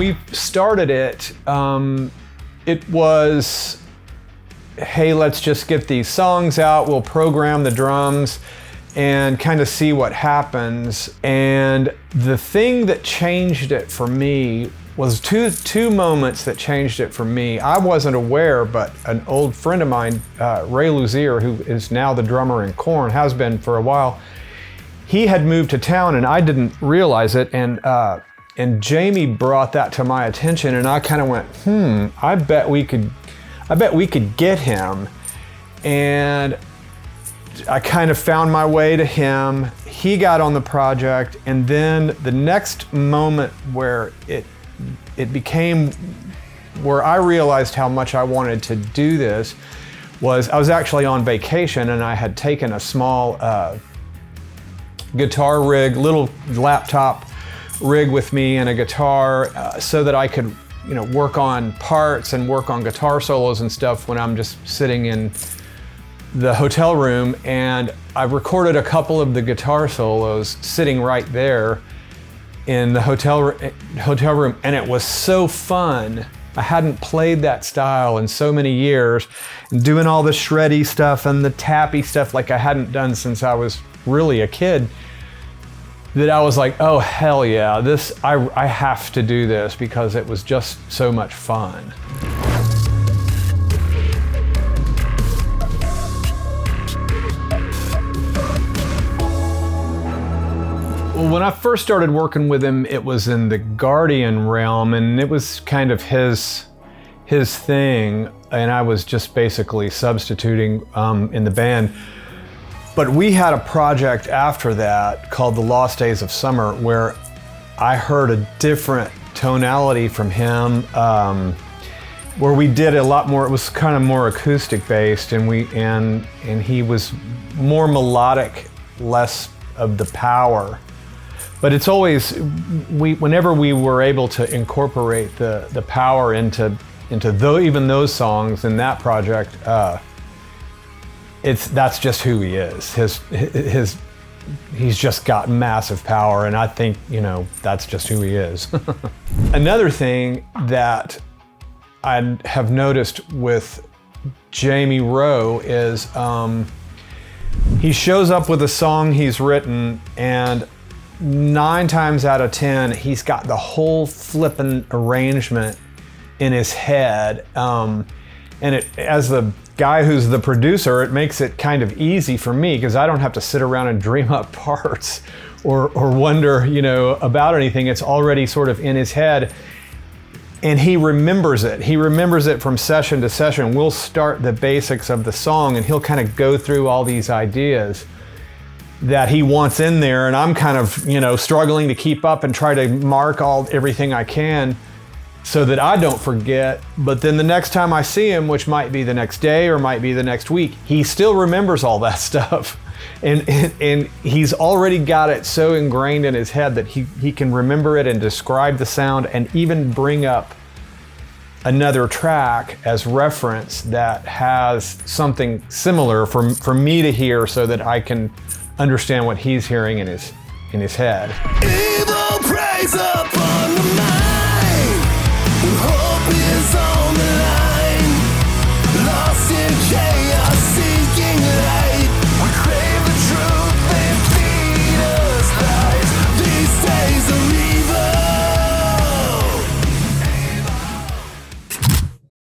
we started it, it was, hey, let's just get these songs out, we'll program the drums and kind of see what happens. And the thing that changed it for me was two moments that changed it for me. I wasn't aware, but an old friend of mine, Ray Luzier, who is now the drummer in Korn, has been for a while, he had moved to town and I didn't realize it. And Jamie brought that to my attention and I kind of went, I bet we could get him. And I kind of found my way to him. He got on the project, and then the next moment where it became where I realized how much I wanted to do this was I was actually on vacation and I had taken a small guitar rig, little laptop rig with me and a guitar so that I could, work on parts and work on guitar solos and stuff when I'm just sitting in the hotel room. And I recorded a couple of the guitar solos sitting right there in the hotel room, and it was so fun. I hadn't played that style in so many years, and doing all the shreddy stuff and the tappy stuff like I hadn't done since I was really a kid, that I was like, oh hell yeah, I have to do this because it was just so much fun. Well, when I first started working with him, it was in the Guardian realm, and it was kind of his thing, and I was just basically substituting in the band. But we had a project after that called The Lost Days of Summer, where I heard a different tonality from him, where we did a lot more. It was kind of more acoustic based, and he was more melodic, less of the power. But it's always, whenever we were able to incorporate the power into even those songs in that project, that's just who he is. He's just got massive power, and I think, that's just who he is. Another thing that I have noticed with Jamie Rowe is he shows up with a song he's written, and 9 times out of 10, he's got the whole flippin' arrangement in his head. And as the guy who's the producer, it makes it kind of easy for me because I don't have to sit around and dream up parts or wonder, about anything. It's already sort of in his head. And he remembers it. He remembers it from session to session. We'll start the basics of the song and he'll kind of go through all these ideas that he wants in there, and I'm kind of, struggling to keep up and try to mark everything I can so that I don't forget. But then the next time I see him, which might be the next day or might be the next week, he still remembers all that stuff. And he's already got it so ingrained in his head that he can remember it and describe the sound and even bring up another track as reference that has something similar for me to hear so that I can understand what he's hearing in his head. Evil praise upon the